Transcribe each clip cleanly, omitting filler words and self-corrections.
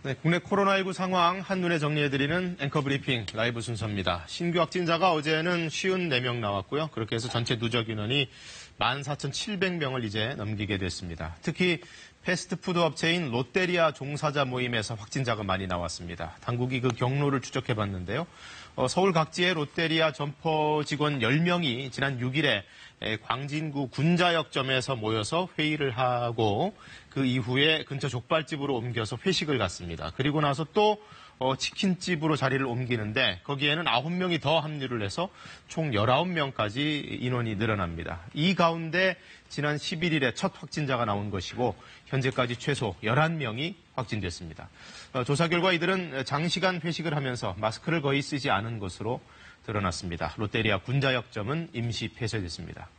네, 국내 코로나19 상황 한눈에 정리해드리는 앵커 브리핑 라이브 순서입니다. 신규 확진자가 어제는 54명 나왔고요. 그렇게 해서 전체 누적 인원이 14,700명을 이제 넘기게 됐습니다. 특히 패스트푸드 업체인 롯데리아 종사자 모임에서 확진자가 많이 나왔습니다. 당국이 그 경로를 추적해봤는데요. 서울 각지의 롯데리아 점포 직원 10명이 지난 6일에 광진구 군자역점에서 모여서 회의를 하고 그 이후에 근처 족발집으로 옮겨서 회식을 갔습니다. 그리고 나서 또 치킨집으로 자리를 옮기는데 거기에는 9명이 더 합류를 해서 총 19명까지 인원이 늘어납니다. 이 가운데 지난 11일에 첫 확진자가 나온 것이고 현재까지 최소 11명이 확진됐습니다. 조사 결과 이들은 장시간 회식을 하면서 마스크를 거의 쓰지 않은 것으로 드러났습니다. 롯데리아 군자역점은 임시 폐쇄됐습니다.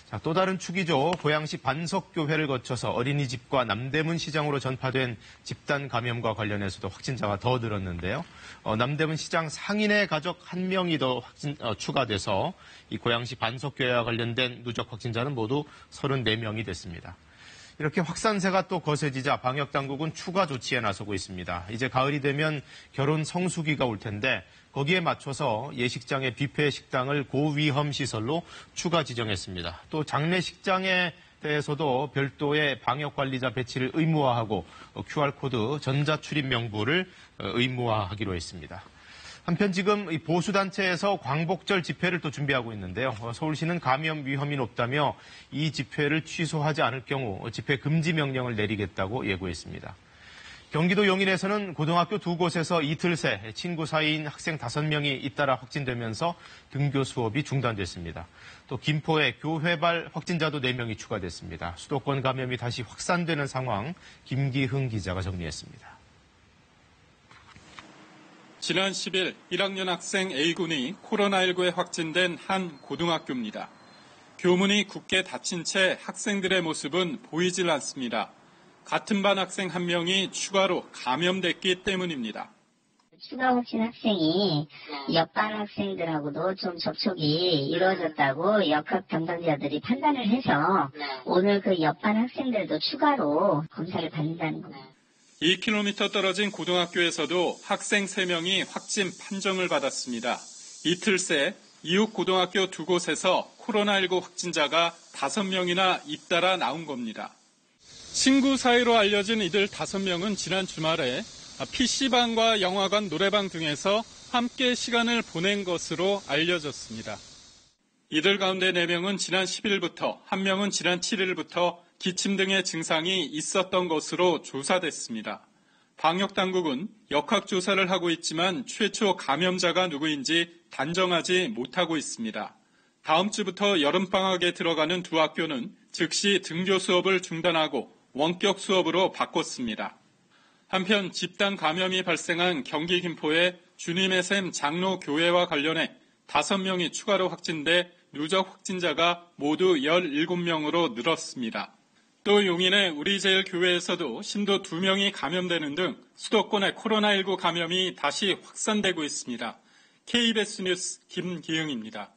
자, 또 다른 축이죠. 고양시 반석교회를 거쳐서 어린이집과 남대문 시장으로 전파된 집단 감염과 관련해서도 확진자가 더 늘었는데요. 남대문 시장 상인의 가족 1명이 더 추가돼서 이 고양시 반석교회와 관련된 누적 확진자는 모두 34명이 됐습니다. 이렇게 확산세가 또 거세지자 방역당국은 추가 조치에 나서고 있습니다. 이제 가을이 되면 결혼 성수기가 올 텐데 거기에 맞춰서 예식장의 뷔페 식당을 고위험 시설로 추가 지정했습니다. 또 장례식장에 대해서도 별도의 방역관리자 배치를 의무화하고 QR코드 전자출입 명부를 의무화하기로 했습니다. 한편 지금 이 보수단체에서 광복절 집회를 또 준비하고 있는데요. 서울시는 감염 위험이 높다며 이 집회를 취소하지 않을 경우 집회 금지 명령을 내리겠다고 예고했습니다. 경기도 용인에서는 고등학교 2곳에서 이틀 새 친구 사이인 학생 5명이 잇따라 확진되면서 등교 수업이 중단됐습니다. 또 김포에 교회발 확진자도 4명이 추가됐습니다. 수도권 감염이 다시 확산되는 상황 김기흥 기자가 정리했습니다. 지난 10일 1학년 학생 A군이 코로나19에 확진된 한 고등학교입니다. 교문이 굳게 닫힌 채 학생들의 모습은 보이질 않습니다. 같은 반 학생 1명이 추가로 감염됐기 때문입니다. 추가 확진 학생이 옆반 학생들하고도 좀 접촉이 이루어졌다고 역학 담당자들이 판단을 해서 오늘 그 옆반 학생들도 추가로 검사를 받는다는 겁니다. 2km 떨어진 고등학교에서도 학생 3명이 확진 판정을 받았습니다. 이틀 새 이웃 고등학교 2곳에서 코로나19 확진자가 5명이나 잇따라 나온 겁니다. 친구 사이로 알려진 이들 5명은 지난 주말에 PC방과 영화관, 노래방 등에서 함께 시간을 보낸 것으로 알려졌습니다. 이들 가운데 4명은 지난 10일부터, 1명은 지난 7일부터 기침 등의 증상이 있었던 것으로 조사됐습니다. 방역당국은 역학조사를 하고 있지만 최초 감염자가 누구인지 단정하지 못하고 있습니다. 다음 주부터 여름방학에 들어가는 두 학교는 즉시 등교 수업을 중단하고 원격 수업으로 바꿨습니다. 한편 집단 감염이 발생한 경기 김포의 주님의 샘 장로교회와 관련해 5명이 추가로 확진돼 누적 확진자가 모두 17명으로 늘었습니다. 또 용인의 우리제일교회에서도 신도 2명이 감염되는 등 수도권의 코로나19 감염이 다시 확산되고 있습니다. KBS 뉴스 김기흥입니다.